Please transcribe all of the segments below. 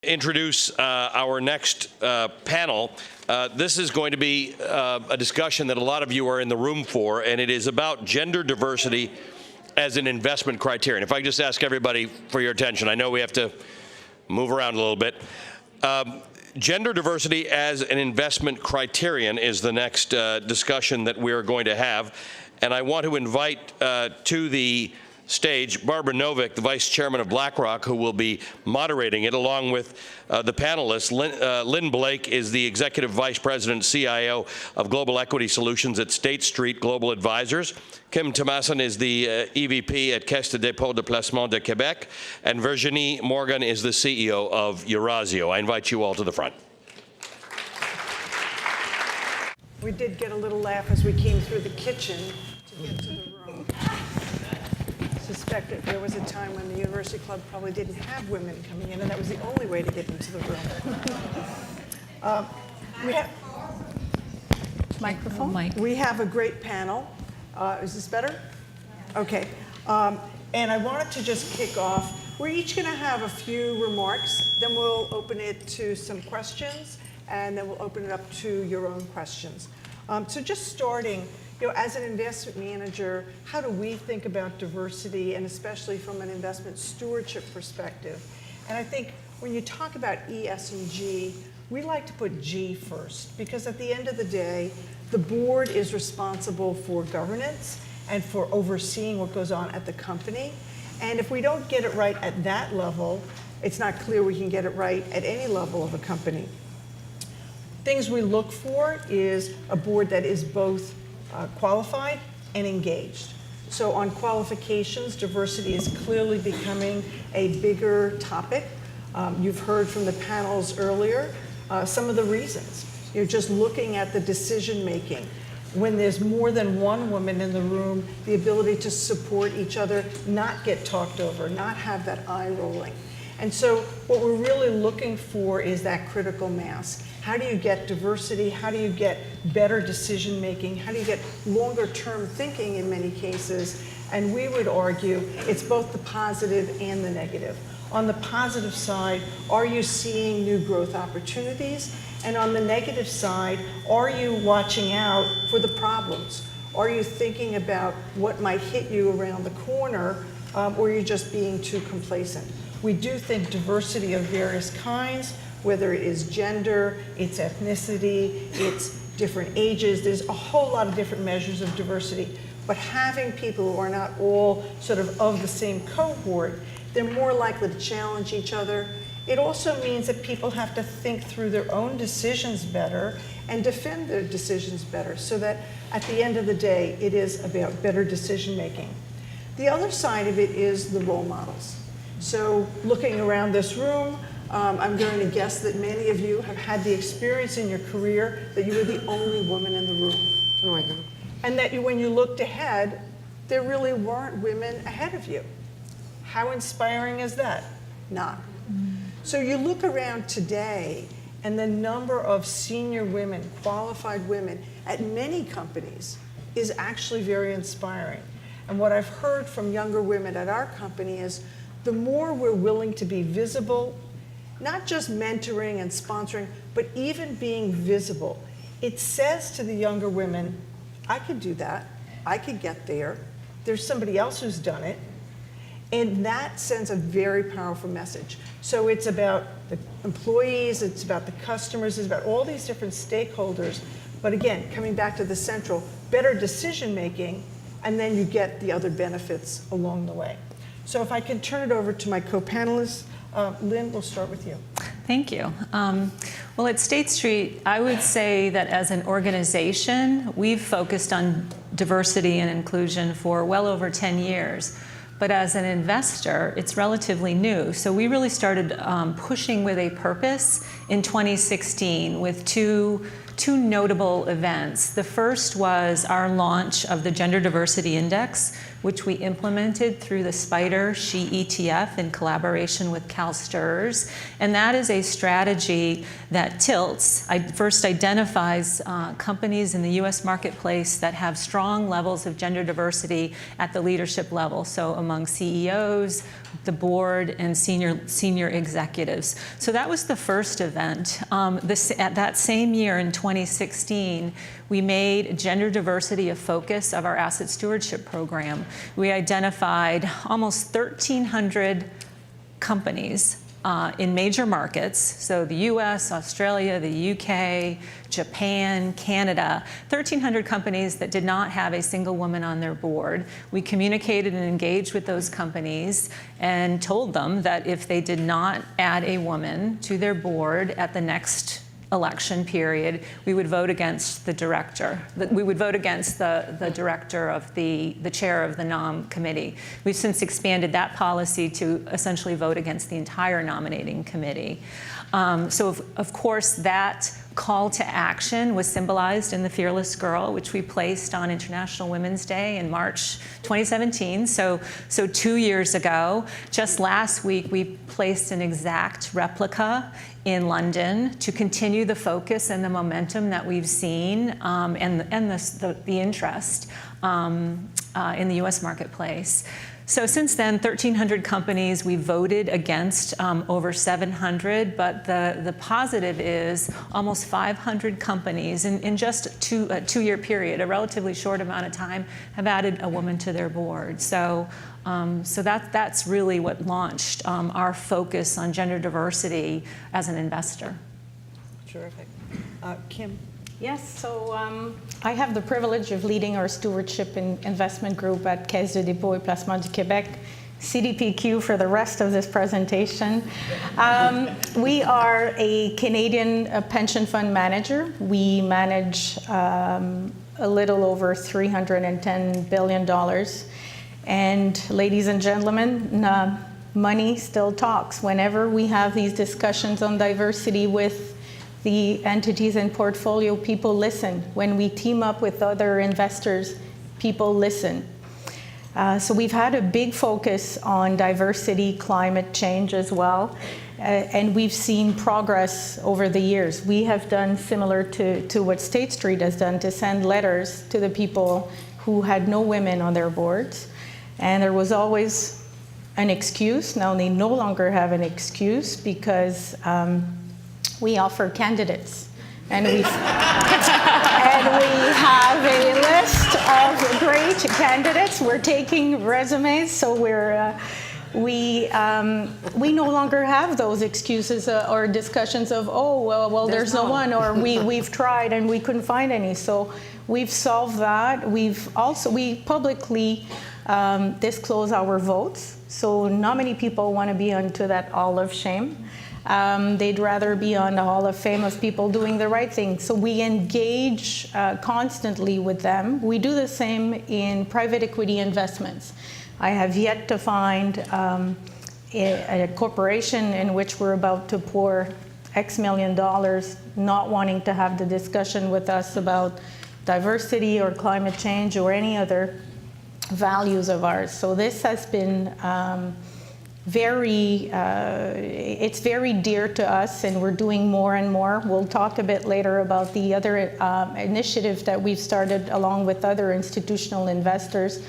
introduce our next panel. This is going to be a discussion that a lot of you are in the room for, and it is about gender diversity as an investment criterion. If I could just ask everybody for your attention. I know we have to move around a little bit. Gender diversity as an investment criterion is the next discussion that we're going to have. And I want to invite to the stage Barbara Novick, the Vice Chairman of BlackRock, who will be moderating it, along with the panelists. Lynn Blake is the Executive Vice President, CIO of Global Equity Solutions at State Street Global Advisors. Kim Thomason is the EVP at Caisse de dépôt de placement de Québec. And Virginie Morgan is the CEO of Eurazeo. I invite you all to the front. We did get a little laugh as we came through the kitchen to get to the room. I suspect that there was a time when the University Club probably didn't have women coming in, and that was the only way to get into the room. We have microphone. Mic. We have a great panel. Is this better? Okay. And I wanted to just kick off. We're each going to have a few remarks. Then we'll open it to some questions, and then we'll open it up to your own questions. So just starting, as an investment manager, how do we think about diversity, and especially from an investment stewardship perspective? And I think when you talk about E, S, and G, we like to put G first, because at the end of the day, the board is responsible for governance and for overseeing what goes on at the company. And if we don't get it right at that level, it's not clear we can get it right at any level of a company. Things we look for is a board that is both qualified and engaged. So on qualifications, diversity is clearly becoming a bigger topic. You've heard from the panels earlier some of the reasons. You're just looking at the decision making. When there's more than one woman in the room, the ability to support each other, not get talked over, not have that eye rolling. And so what we're really looking for is that critical mass. How do you get diversity? How do you get better decision making? How do you get longer term thinking in many cases? And we would argue it's both the positive and the negative. On the positive side, are you seeing new growth opportunities? And on the negative side, are you watching out for the problems? Are you thinking about what might hit you around the corner, or are you just being too complacent? We do think diversity of various kinds, whether it is gender, it's ethnicity, it's different ages, there's a whole lot of different measures of diversity. But having people who are not all sort of the same cohort, they're more likely to challenge each other. It also means that people have to think through their own decisions better and defend their decisions better, so that at the end of the day, it is about better decision making. The other side of it is the role models. So looking around this room, I'm going to guess that many of you have had the experience in your career that you were the only woman in the room. Oh my God. And that when you looked ahead, there really weren't women ahead of you. How inspiring is that? Not. So you look around today, and the number of senior women, qualified women at many companies is actually very inspiring. And what I've heard from younger women at our company is the more we're willing to be visible, not just mentoring and sponsoring, but even being visible, it says to the younger women, I could do that, I could get there, there's somebody else who's done it. And that sends a very powerful message. So it's about the employees, it's about the customers, it's about all these different stakeholders. But again, coming back to the central, better decision making, and then you get the other benefits along the way. So if I can turn it over to my co-panelists, Lynn, we'll start with you. Thank you. Well, at State Street, I would say that as an organization, we've focused on diversity and inclusion for well over 10 years. But as an investor, it's relatively new. So we really started pushing with a purpose in 2016 with two two notable events. The first was our launch of the Gender Diversity Index, which we implemented through the SPIDER SHE ETF in collaboration with CalSTRS. And that is a strategy that first identifies companies in the US marketplace that have strong levels of gender diversity at the leadership level, so among CEOs, the board, and senior executives. So that was the first event. At that same year in 2016, we made gender diversity a focus of our asset stewardship program. We identified almost 1,300 companies in major markets, so the US, Australia, the UK, Japan, Canada, 1,300 companies that did not have a single woman on their board. We communicated and engaged with those companies and told them that if they did not add a woman to their board at the next election period, we would vote against the director. We would vote against the director of the chair of the nom committee. We've since expanded that policy to essentially vote against the entire nominating committee. So of course that call to action was symbolized in the Fearless Girl, which we placed on International Women's Day in March 2017, so 2 years ago. Just last week, we placed an exact replica in London to continue the focus and the momentum that we've seen and the interest in the US marketplace. So since then, 1,300 companies, we voted against over 700, but the positive is almost 500 companies in just a two-year period, a relatively short amount of time, have added a woman to their board. So that's really what launched our focus on gender diversity as an investor. Terrific. Kim? Yes, so I have the privilege of leading our stewardship and investment group at Caisse de dépôt et placement du Québec, CDPQ for the rest of this presentation. We are a Canadian pension fund manager. We manage a little over $310 billion. And ladies and gentlemen, money still talks. Whenever we have these discussions on diversity with the entities in portfolio, people listen. When we team up with other investors, people listen. So we've had a big focus on diversity, climate change as well, and we've seen progress over the years. We have done similar to what State Street has done, to send letters to the people who had no women on their boards, and there was always an excuse. Now they no longer have an excuse because we offer candidates, and we have a list of great candidates. We're taking resumes, so we no longer have those excuses or discussions of, oh, well there's no one, or we've tried and we couldn't find any. So we've solved that. We publicly disclose our votes, so not many people want to be onto that Hall of Shame. They'd rather be on the Hall of Fame of people doing the right thing. So we engage constantly with them. We do the same in private equity investments. I have yet to find a corporation in which we're about to pour X million dollars not wanting to have the discussion with us about diversity or climate change or any other values of ours. So this has been it's very dear to us, and we're doing more and more. We'll talk a bit later about the other initiative that we've started along with other institutional investors,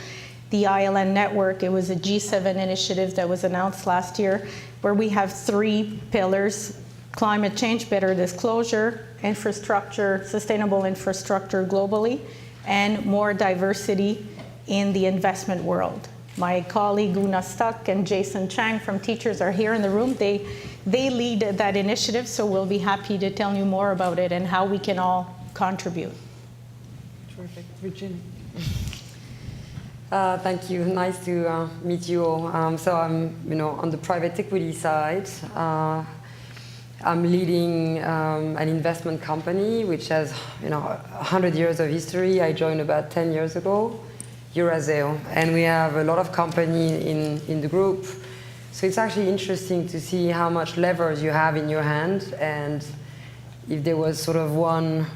the ILN network. It was a G7 initiative that was announced last year, where we have 3 pillars: climate change, better disclosure, infrastructure, sustainable infrastructure globally, and more diversity in the investment world. My colleague Una Stuck and Jason Chang from Teachers are here in the room. They lead that initiative, so we'll be happy to tell you more about it and how we can all contribute. Terrific. Virginia? Thank you. Nice to meet you all. So I'm, on the private equity side. I'm leading an investment company which has, 100 years of history. I joined about 10 years ago. Euraseo, and we have a lot of company in the group. So it's actually interesting to see how much levers you have in your hand, and if there was sort of one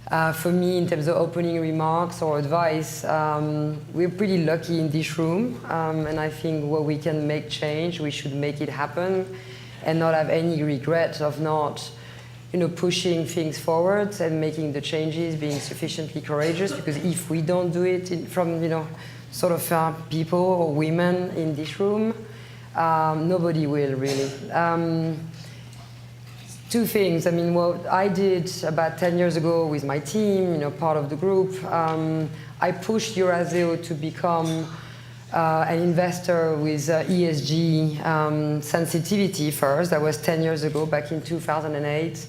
For me, in terms of opening remarks or advice, we're pretty lucky in this room, and I think where we can make change, we should make it happen, and not have any regret of not, pushing things forward and making the changes, being sufficiently courageous. Because if we don't do it from, sort of people or women in this room, nobody will really. Two things. I mean, what I did about 10 years ago with my team, part of the group, I pushed Eurazeo to become an investor with ESG sensitivity first. That was 10 years ago, back in 2008.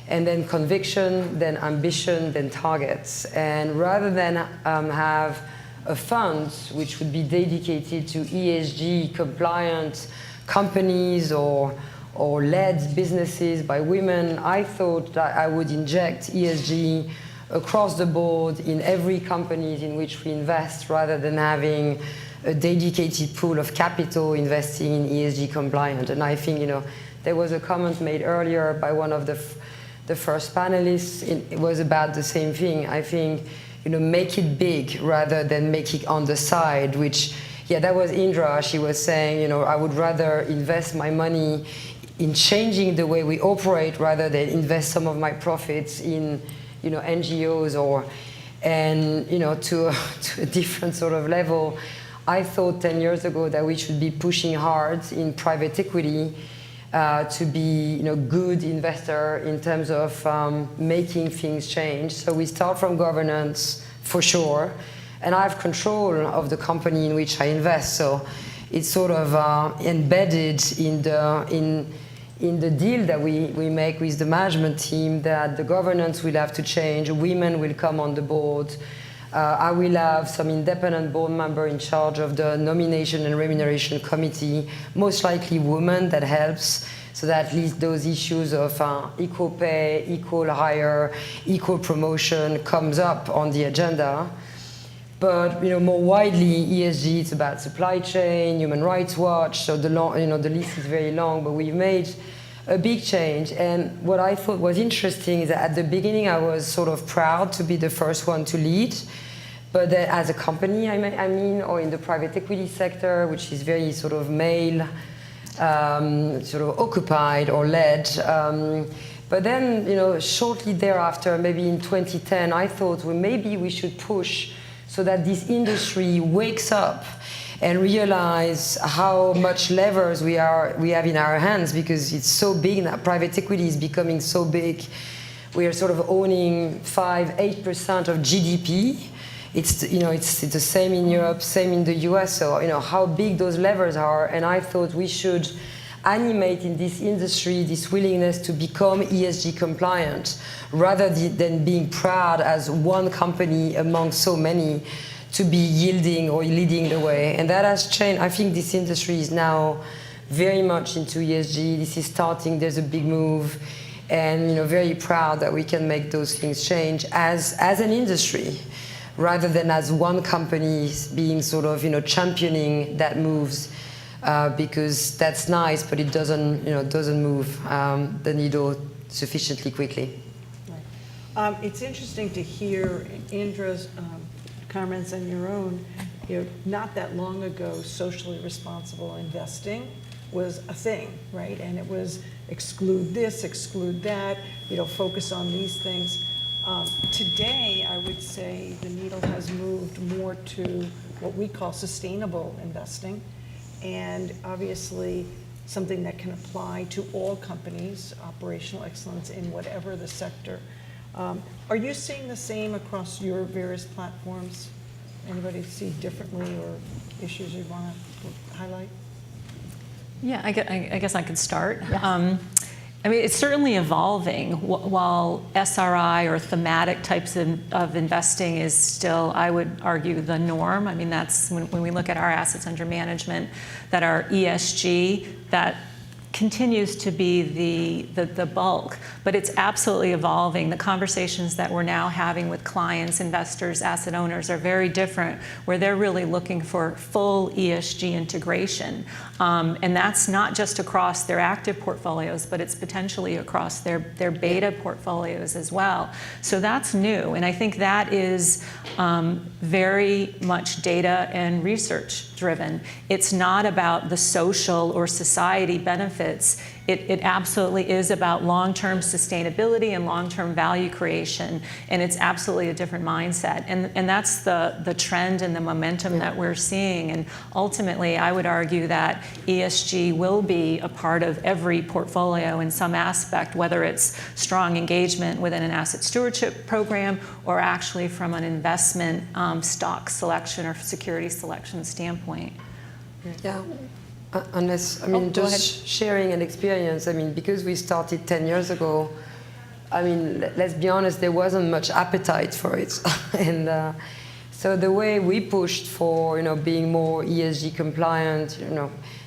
And then conviction, then ambition, then targets. And rather than have a fund which would be dedicated to ESG compliant companies or led businesses by women, I thought that I would inject ESG across the board in every company in which we invest, rather than having a dedicated pool of capital investing in ESG compliant. And I think, there was a comment made earlier by one of the first panelists. It was about the same thing. I think, make it big rather than make it on the side, which, that was Indra. She was saying, I would rather invest my money in changing the way we operate rather than invest some of my profits in, NGOs to a different sort of level. I thought 10 years ago that we should be pushing hard in private equity to be, good investor in terms of making things change. So we start from governance for sure, and I have control of the company in which I invest. So it's sort of embedded in the deal that we make with the management team, that the governance will have to change, women will come on the board. I will have some independent board member in charge of the nomination and remuneration committee, most likely women. That helps, so that at least those issues of equal pay, equal hire, equal promotion comes up on the agenda. But more widely, ESG, it's about supply chain, Human Rights Watch. So the list is very long, but we've made a big change. And what I thought was interesting is that at the beginning, I was sort of proud to be the first one to lead. But as a company, I mean, or in the private equity sector, which is very sort of male, sort of occupied or led. But then, shortly thereafter, maybe in 2010, I thought, well, maybe we should push so that this industry wakes up and realize how much levers we have in our hands, because it's so big now. Private equity is becoming so big. We are sort of owning 5-8% of GDP. It's the same in Europe, same in the US. So how big those levers are, and I thought we should animate in this industry this willingness to become ESG compliant, rather than being proud as one company among so many to be yielding or leading the way. And that has changed. I think this industry is now very much into ESG. This is starting, there's a big move, and very proud that we can make those things change as an industry, rather than as one company being sort of championing that moves. Because that's nice, but it doesn't move the needle sufficiently quickly. Right. It's interesting to hear Indra's comments and your own. Not that long ago, socially responsible investing was a thing, right? And it was exclude this, exclude that, focus on these things. Today, I would say the needle has moved more to what we call sustainable investing. And obviously, something that can apply to all companies, operational excellence in whatever the sector. Are you seeing the same across your various platforms? Anybody see differently, or issues you want to highlight? Yeah, I guess I could start. Yeah. It's certainly evolving. While SRI or thematic types of investing is still, I would argue, the norm. That's when we look at our assets under management that are ESG, that continues to be the bulk, but it's absolutely evolving. The conversations that we're now having with clients, investors, asset owners are very different, where they're really looking for full ESG integration. And that's not just across their active portfolios, but it's potentially across their beta portfolios as well. So that's new, and I think that is very much data and research driven. It's not about the social or society benefits. It absolutely is about long-term sustainability and long-term value creation, and it's absolutely a different mindset. And that's the trend and the momentum that we're seeing. And ultimately, I would argue that ESG will be a part of every portfolio in some aspect, whether it's strong engagement within an asset stewardship program or actually from an investment stock selection or security selection standpoint. Yeah. Unless, I mean, just sharing an experience, I mean, because we started 10 years ago, I mean, let's be honest, there wasn't much appetite for it. And so the way we pushed for, being more ESG compliant,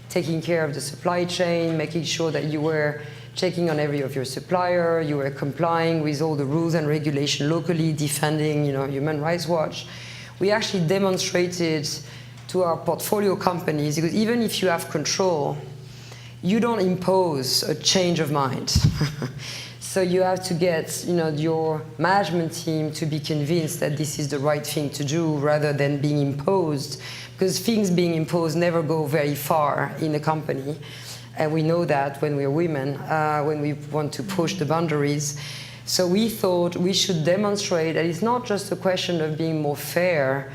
taking care of the supply chain, making sure that you were checking on every of your supplier, you were complying with all the rules and regulation locally, defending, Human Rights Watch. We actually demonstrated to our portfolio companies, because even if you have control, you don't impose a change of mind. So you have to get your management team to be convinced that this is the right thing to do rather than being imposed, because things being imposed never go very far in a company. And we know that when we're women, when we want to push the boundaries. So we thought we should demonstrate that it's not just a question of being more fair,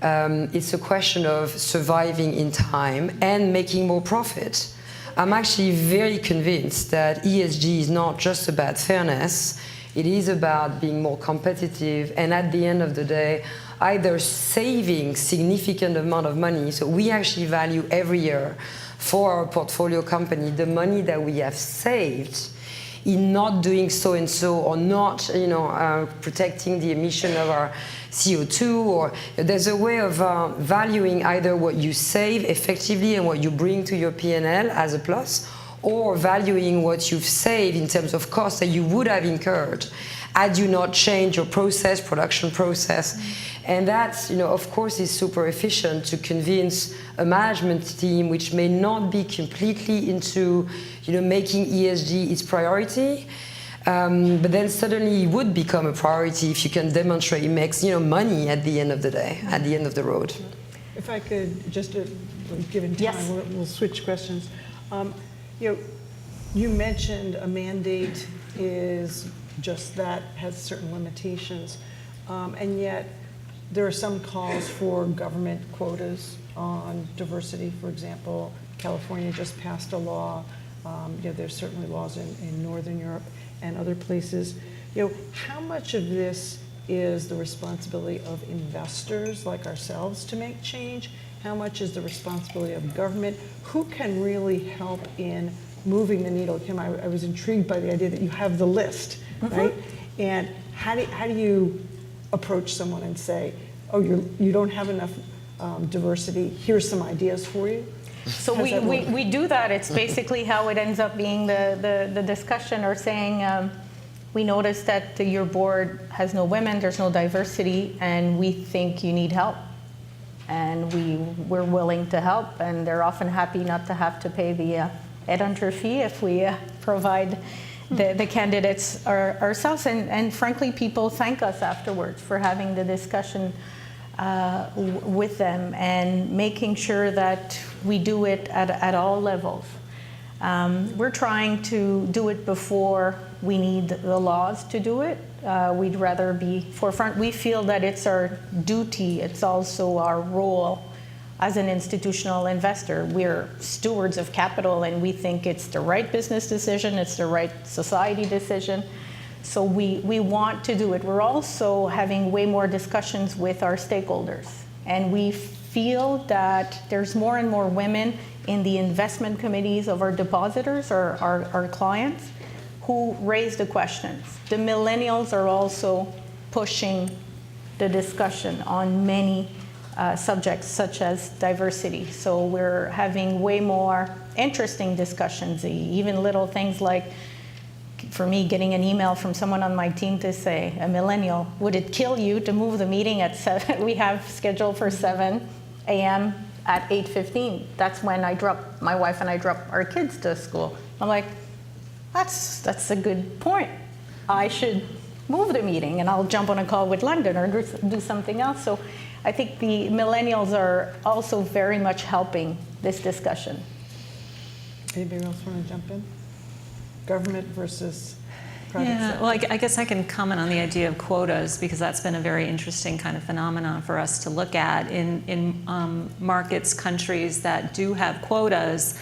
it's a question of surviving in time and making more profit. I'm actually very convinced that ESG is not just about fairness, it is about being more competitive and at the end of the day, either saving significant amount of money. So we actually value every year for our portfolio company the money that we have saved in not doing so-and-so or not protecting the emission of our CO2, or there's a way of valuing either what you save effectively and what you bring to your P&L as a plus, or valuing what you've saved in terms of costs that you would have incurred had you not changed your production process. And that, of course, is super efficient to convince a management team which may not be completely into, making ESG its priority. But then suddenly it would become a priority if you can demonstrate it makes money at the end of the day, at the end of the road. If I could just, given time, Yes. we'll switch questions. You mentioned a mandate is just that, has certain limitations, and yet there are some calls for government quotas on diversity. For example, California just passed a law. There's certainly laws in Northern Europe and other places. How much of this is the responsibility of investors like ourselves to make change? How much is the responsibility of government? Who can really help in moving the needle? Kim, I was intrigued by the idea that you have the list, right? And how do you approach someone and say, oh, you don't have enough diversity, here's some ideas for you? So we do that. It's basically how it ends up being the discussion, or saying, we noticed that your board has no women, there's no diversity, and we think you need help. And we're willing to help, and they're often happy not to have to pay the headhunter fee if we provide the candidates ourselves. And frankly, people thank us afterwards for having the discussion with them and making sure that we do it at all levels. We're trying to do it before we need the laws to do it. We'd rather be forefront. We feel that it's our duty, it's also our role as an institutional investor. We're stewards of capital, and we think it's the right business decision, it's the right society decision. So we want to do it. We're also having way more discussions with our stakeholders. And we feel that there's more and more women in the investment committees of our depositors, or our clients, who raise the questions. The millennials are also pushing the discussion on many subjects such as diversity. So we're having way more interesting discussions, even little things like, for me, getting an email from someone on my team to say, a millennial, would it kill you to move the meeting at 7? We have scheduled for 7 a.m. at 8:15. That's when my wife and I drop our kids to school. I'm like, that's a good point. I should move the meeting and I'll jump on a call with London or do something else. So I think the millennials are also very much helping this discussion. Anybody else want to jump in? Government versus private sector? Well, I guess I can comment on the idea of quotas because that's been a very interesting kind of phenomenon for us to look at in markets, countries that do have quotas.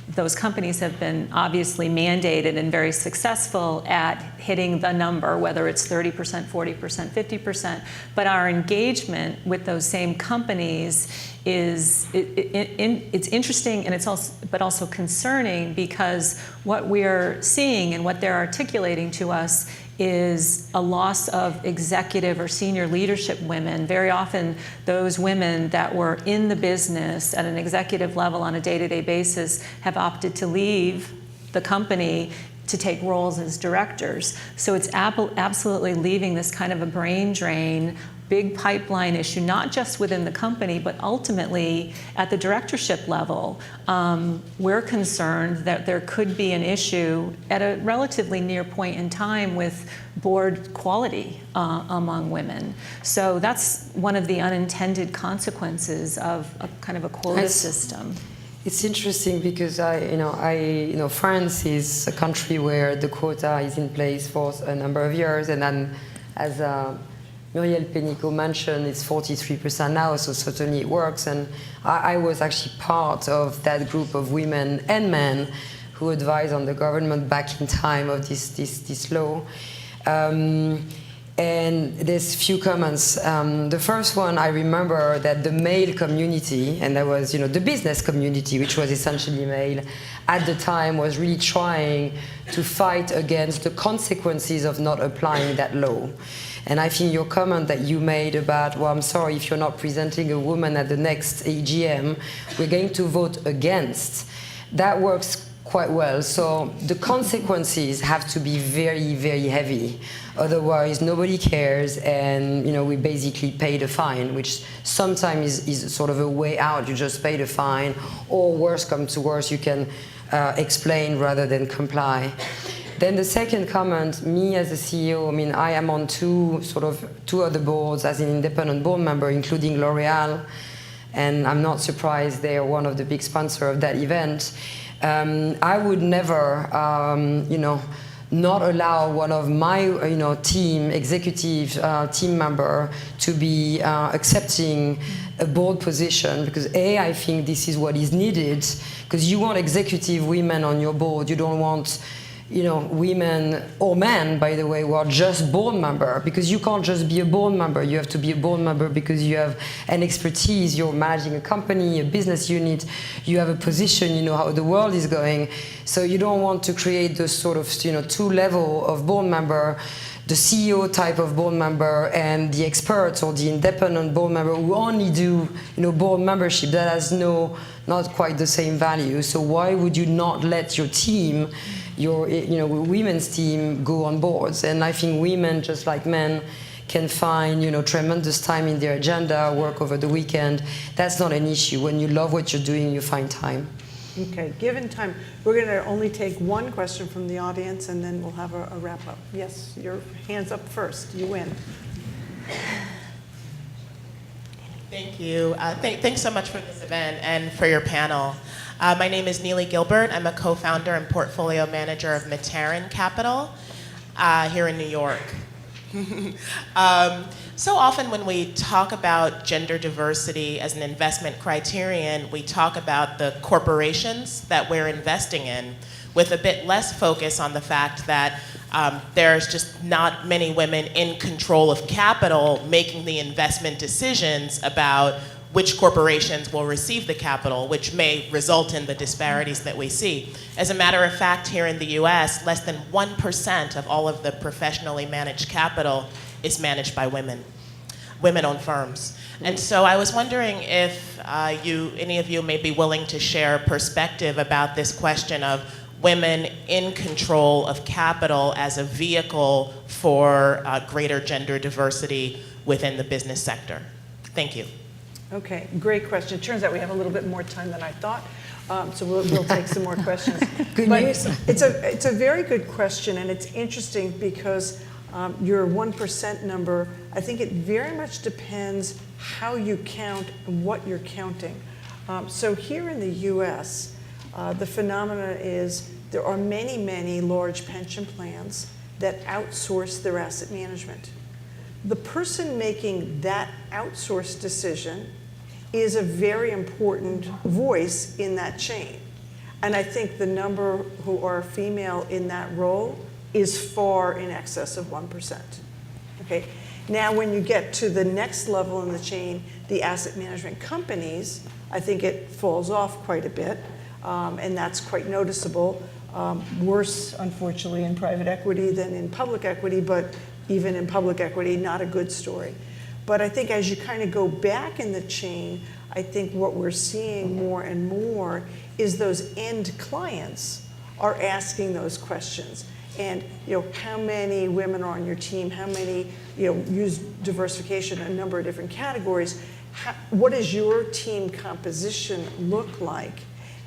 Those companies have been obviously mandated and very successful at hitting the number, whether it's 30%, 40%, 50%. But our engagement with those same companies is it's interesting and it's also concerning because what we're seeing and what they're articulating to us is a loss of executive or senior leadership women. Very often those women that were in the business at an executive level on a day-to-day basis have opted to leave the company to take roles as directors. So it's absolutely leaving this kind of a brain drain, big pipeline issue, not just within the company, but ultimately at the directorship level. We're concerned that there could be an issue at a relatively near point in time with board quality among women. So that's one of the unintended consequences of a kind of a quota system. It's interesting because France is a country where the quota is in place for a number of years, and then as Muriel Pénicaud mentioned, it's 43% now, so certainly it works. And I was actually part of that group of women and men who advised on the government back in time of this law. And there's few comments. The first one, I remember that the male community, and that was the business community, which was essentially male, at the time was really trying to fight against the consequences of not applying that law. And I think your comment that you made about, well, I'm sorry if you're not presenting a woman at the next AGM, we're going to vote against, that works quite well. So the consequences have to be very, very heavy. Otherwise, nobody cares, and we basically pay the fine, which sometimes is sort of a way out. You just pay the fine, or worse comes to worse, you can explain rather than comply. Then the second comment, me as a CEO, I am on two other boards as an independent board member, including L'Oréal, and I'm not surprised they are one of the big sponsors of that event. I would never, not allow one of my, executive team member to be accepting a board position because I think this is what is needed because you want executive women on your board. You don't want women or men, by the way, who are just board member, because you can't just be a board member. You have to be a board member because you have an expertise. You're managing a company, a business unit. You have a position. You know how the world is going. So you don't want to create this sort of two level of board member, the CEO type of board member and the experts or the independent board member who only do board membership. That has not quite the same value. So why would you not let your team, your women's team, go on boards? And I think women, just like men, can find tremendous time in their agenda, work over the weekend. That's not an issue. When you love what you're doing, you find time. Okay, given time, we're going to only take one question from the audience and then we'll have a wrap up. Yes, your hand's up first. You win. Thank you. Thanks so much for this event and for your panel. My name is Neely Gilbert. I'm a co-founder and portfolio manager of Matarin Capital here in New York. So often when we talk about gender diversity as an investment criterion, we talk about the corporations that we're investing in with a bit less focus on the fact that there's just not many women in control of capital making the investment decisions about which corporations will receive the capital, which may result in the disparities that we see. As a matter of fact, here in the US, less than 1% of all of the professionally managed capital is managed by women. women-owned firms. And so I was wondering if any of you may be willing to share perspective about this question of women in control of capital as a vehicle for greater gender diversity within the business sector. Thank you. Okay, great question. Turns out we have a little bit more time than I thought, so we'll take some more questions. Good news. It's a very good question, and it's interesting because your 1% number, I think it very much depends how you count and what you're counting. So here in the U.S., the phenomena is there are many, many large pension plans that outsource their asset management. The person making that outsourced decision is a very important voice in that chain. And I think the number who are female in that role is far in excess of 1%. Okay. Now, when you get to the next level in the chain, the asset management companies, I think it falls off quite a bit, and that's quite noticeable. Worse, unfortunately, in private equity than in public equity, but even in public equity, not a good story. But I think as you kind of go back in the chain, I think what we're seeing more and more is those end clients are asking those questions. And how many women are on your team? How many use diversification in a number of different categories? What does your team composition look like?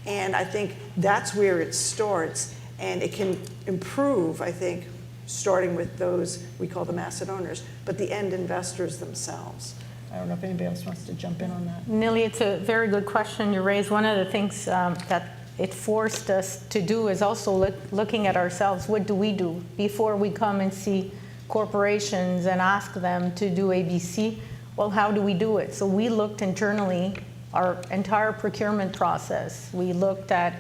And I think that's where it starts, and it can improve, I think, starting with those, we call them asset owners, but the end investors themselves. I don't know if anybody else wants to jump in on that. Nili, it's a very good question you raised. One of the things that it forced us to do is also looking at ourselves. What do we do before we come and see corporations and ask them to do ABC? Well, how do we do it? So we looked internally, our entire procurement process. We looked at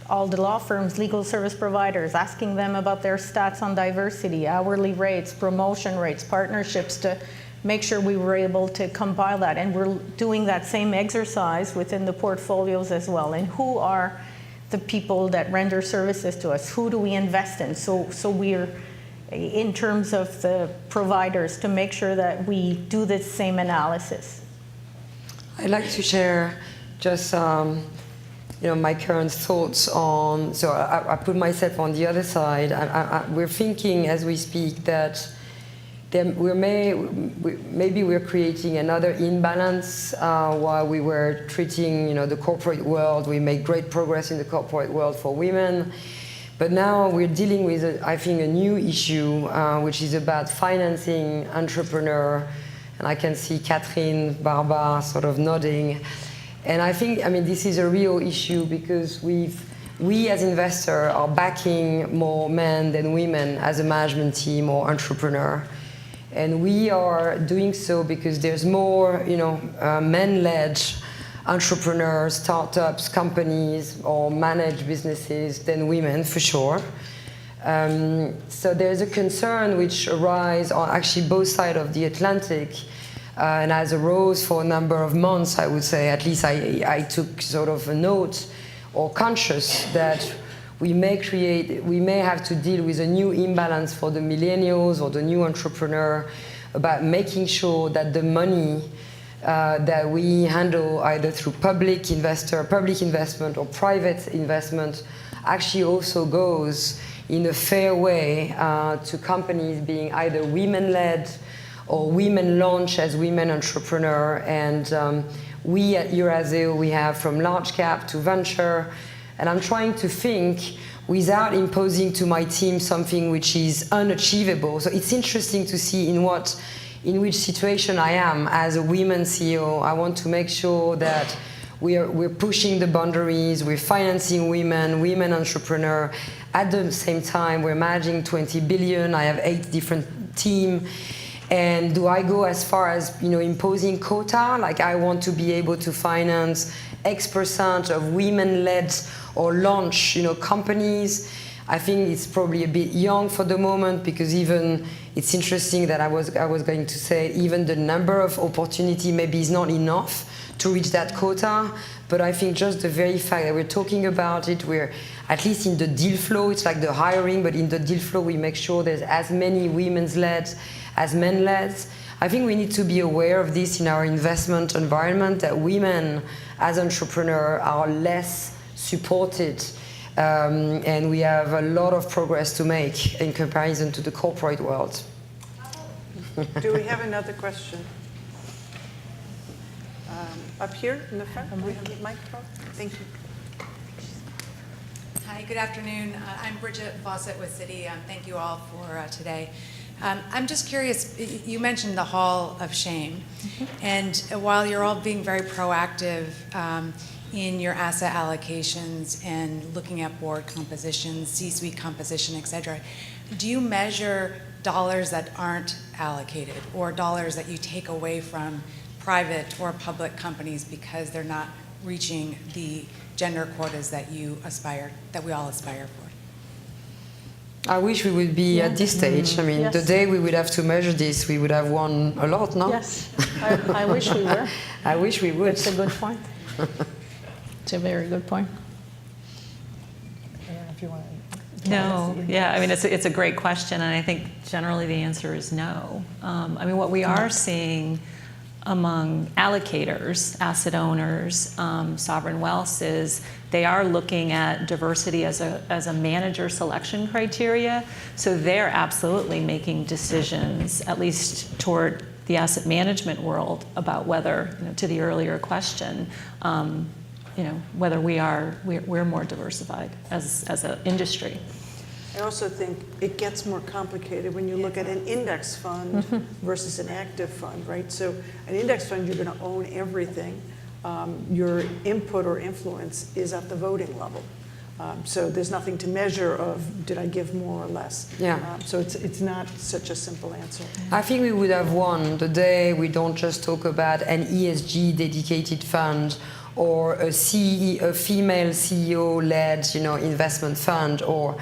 all the law firms, legal service providers, asking them about their stats on diversity, hourly rates, promotion rates, partnerships, to make sure we were able to compile that. And we're doing that same exercise within the portfolios as well. And who are the people that render services to us? Who do we invest in? So we're, in terms of the providers, to make sure that we do the same analysis. I'd like to share just my current thoughts on, so I put myself on the other side. We're thinking as we speak that maybe we're creating another imbalance while we were treating the corporate world. We made great progress in the corporate world for women. But now we're dealing with, I think, a new issue, which is about financing entrepreneur. And I can see Catherine, Barbara sort of nodding. And I think, this is a real issue because we as investors are backing more men than women as a management team or entrepreneur. And we are doing so because there's more, men-led entrepreneurs, startups, companies, or managed businesses than women, for sure. So there's a concern which arises on actually both sides of the Atlantic, and has arose for a number of months, I would say. At least I took sort of a note or conscious that we may have to deal with a new imbalance for the millennials or the new entrepreneur about making sure that the money that we handle either through public investment or private investment actually also goes in a fair way to companies being either women-led or women launched as women entrepreneur. And we at Eurazeo, we have from large cap to venture. And I'm trying to think without imposing to my team something which is unachievable. So it's interesting to see in which situation I am as a women CEO. I want to make sure that we're pushing the boundaries, we're financing women entrepreneur. At the same time, we're managing 20 billion. I have 8 different teams. And do I go as far as imposing quota? Like I want to be able to finance X% of women-led or launch companies. I think it's probably a bit young for the moment because even it's interesting that I was going to say even the number of opportunity maybe is not enough to reach that quota. But I think just the very fact that we're talking about it, we're at least in the deal flow, it's like the hiring, but in the deal flow we make sure there's as many women's-led as men-led. I think we need to be aware of this in our investment environment, that women as entrepreneurs are less supported, and we have a lot of progress to make in comparison to the corporate world. Do we have another question? Up here in the front, do we have the microphone? Thank you. Hi, good afternoon. I'm Bridget Fawcett with Citi. Thank you all for today. I'm just curious, you mentioned the Hall of Shame, and while you're all being very proactive in your asset allocations and looking at board composition, C-suite composition, et cetera, do you measure dollars that aren't allocated or dollars that you take away from private or public companies because they're not reaching the gender quotas that we all aspire for? I wish we would be at this stage. I mean, Yes. the day we would have to measure this, we would have won a lot, no? Yes, I wish we were. I wish we would. It's a good point. It's a very good point. I don't know if you want to. No, yeah, I mean, it's a great question, and I think generally the answer is no. I mean, what we are seeing among allocators, asset owners, sovereign wealths is they are looking at diversity as a manager selection criteria. So they're absolutely making decisions, at least toward the asset management world, about whether, to the earlier question, whether we're more diversified as an industry. I also think it gets more complicated when you look at an index fund versus an active fund, right? So an index fund, you're going to own everything. Your input or influence is at the voting level. So there's nothing to measure of did I give more or less. Yeah. So it's not such a simple answer. I think we would have won the day we don't just talk about an ESG dedicated fund or a female CEO-led, investment fund, or,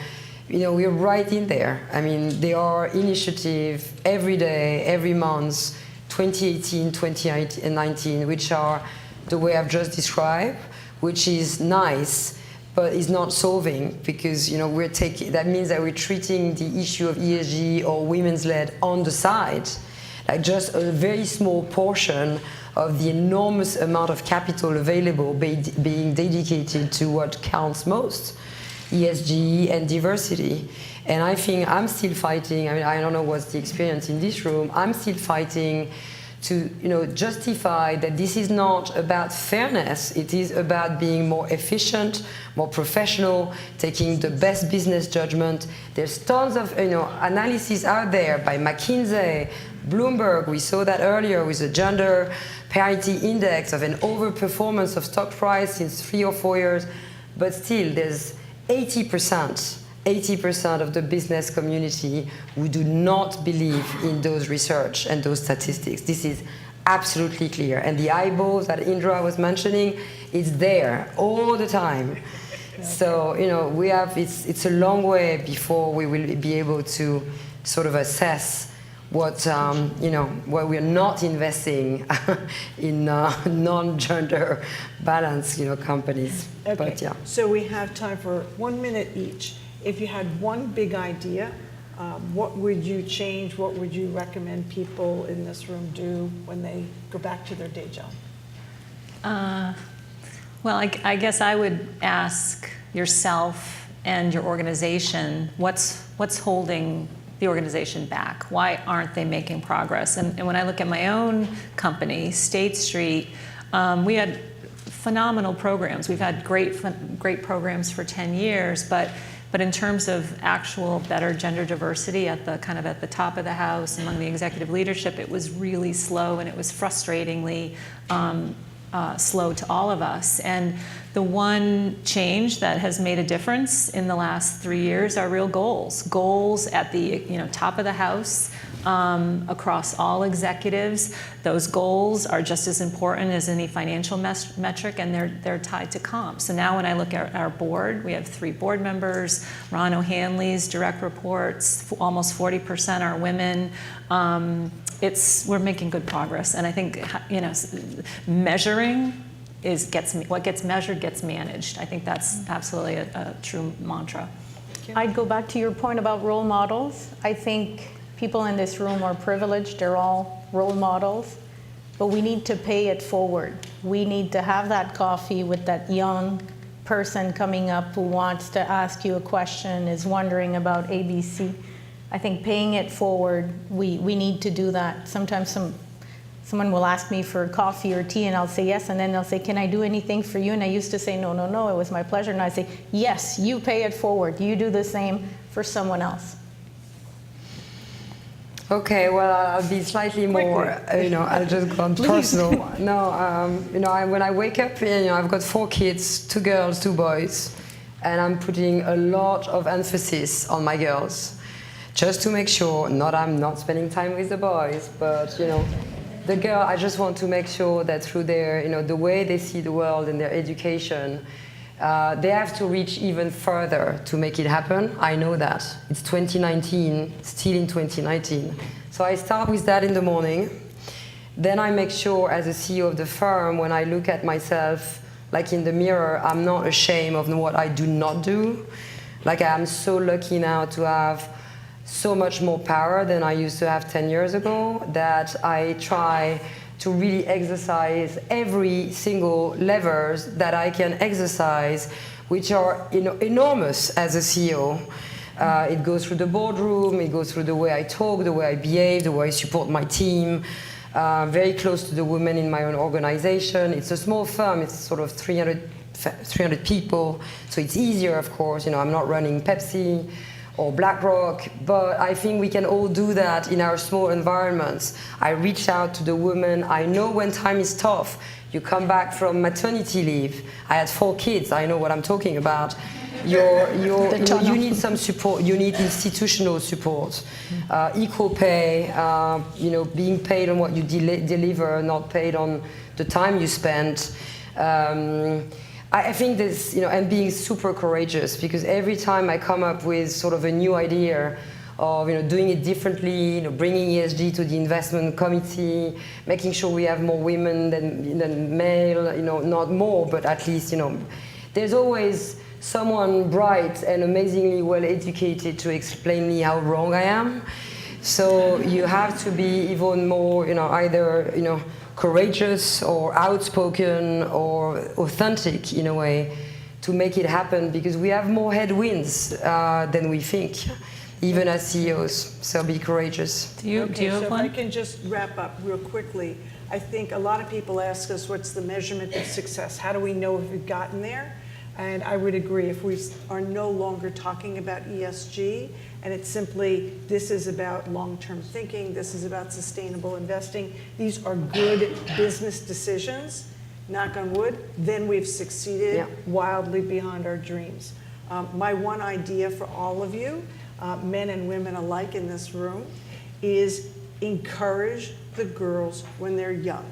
we're right in there. I mean, there are initiatives every day, every month, 2018, 2019, which are the way I've just described, which is nice, but is not solving, because that means that we're treating the issue of ESG or women's led on the side, like just a very small portion of the enormous amount of capital available being dedicated to what counts most, ESG and diversity. And I think I'm still fighting. I mean, I don't know what's the experience in this room. I'm still fighting to justify that this is not about fairness. It is about being more efficient, more professional, taking the best business judgment. There's tons of analysis out there by McKinsey, Bloomberg. We saw that earlier with the gender parity index of an overperformance of stock price since 3 or 4 years. But still, there's 80% of the business community who do not believe in those research and those statistics. This is absolutely clear. And the eyeballs that Indra was mentioning, it's there all the time. So, we have, it's a long way before we will be able to sort of assess what we're not investing in non-gender balanced, companies. Okay. But yeah. So we have time for 1 minute each. If you had one big idea, what would you change? What would you recommend people in this room do when they go back to their day job? Well, I guess I would ask yourself and your organization, what's holding the organization back? Why aren't they making progress? And when I look at my own company, State Street, we had phenomenal programs. We've had great programs for 10 years, but in terms of actual better gender diversity at the top of the house among the executive leadership, it was really slow, and it was frustratingly slow to all of us. And the one change that has made a difference in the last 3 years are real goals. Goals at the top of the house across all executives. Those goals are just as important as any financial metric, and they're tied to comp. So now when I look at our board, we have 3 board members. Ron O'Hanley's direct reports, almost 40% are women. We're making good progress, and I think measuring what gets measured gets managed. I think that's absolutely a true mantra. I'd go back to your point about role models. I think people in this room are privileged. They're all role models, but we need to pay it forward. We need to have that coffee with that young person coming up who wants to ask you a question, is wondering about ABC. I think paying it forward, we need to do that. Sometimes someone will ask me for coffee or tea and I'll say yes, and then they'll say, can I do anything for you? And I used to say, no, it was my pleasure. And I say, yes, you pay it forward. You do the same for someone else. Okay, well, I'll be slightly more, I'll just go on personal. No, when I wake up, I've got 4 kids, 2 girls, 2 boys, and I'm putting a lot of emphasis on my girls, just to make sure, I'm not spending time with the boys, but, the girl, I just want to make sure that through their, the way they see the world and their education, they have to reach even further to make it happen. I know that. It's 2019, still in 2019. So I start with that in the morning. Then I make sure, as a CEO of the firm, when I look at myself, like in the mirror, I'm not ashamed of what I do not do. Like, I'm so lucky now to have so much more power than I used to have 10 years ago, that I try to really exercise every single levers that I can exercise, which are enormous as a CEO. It goes through the boardroom, it goes through the way I talk, the way I behave, the way I support my team, very close to the women in my own organization. It's a small firm, it's sort of 300 people, so it's easier, of course. I'm not running Pepsi or BlackRock, but I think we can all do that in our small environments. I reach out to the women. I know when time is tough. You come back from maternity leave. I had 4 kids. I know what I'm talking about. You need some support. You need institutional support, equal pay. Being paid on what you deliver, not paid on the time you spend. I think this, and being super courageous, because every time I come up with sort of a new idea of, doing it differently, bringing ESG to the investment committee, making sure we have more women than male, not more, but at least, there's always someone bright and amazingly well educated to explain me how wrong I am. So you have to be even more, either, courageous or outspoken or authentic in a way to make it happen, because we have more headwinds than we think, even as CEOs. So be courageous. Do you have If one? I can just wrap up real quickly. I think a lot of people ask us, what's the measurement of success? How do we know if we've gotten there? And I would agree, if we are no longer talking about ESG, and it's simply, this is about long-term thinking, this is about sustainable investing, these are good business decisions, knock on wood, then we've succeeded wildly beyond our dreams. My one idea for all of you, men and women alike in this room, is encourage the girls when they're young.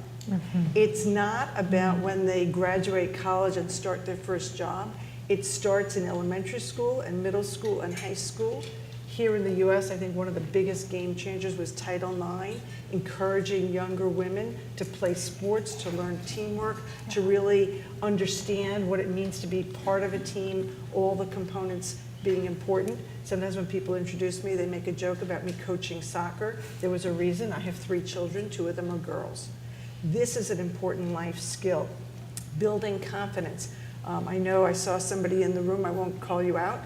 It's not about when they graduate college and start their first job. It starts in elementary school and middle school and high school. Here in the US, I think one of the biggest game changers was Title IX, encouraging younger women to play sports, to learn teamwork, to really understand what it means to be part of a team, all the components being important. Sometimes when people introduce me, they make a joke about me coaching soccer. There was a reason. I have 3 children, 2 of them are girls. This is an important life skill. Building confidence. I know I saw somebody in the room, I won't call you out,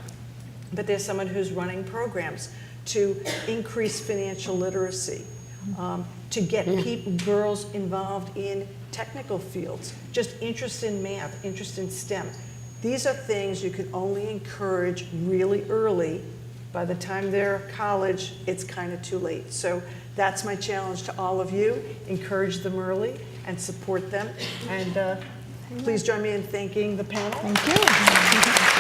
but there's someone who's running programs to increase financial literacy, to get girls involved in technical fields, just interest in math, interest in STEM. These are things you can only encourage really early. By the time they're college, it's kind of too late. So that's my challenge to all of you. Encourage them early and support them. And please join me in thanking the panel. Thank you.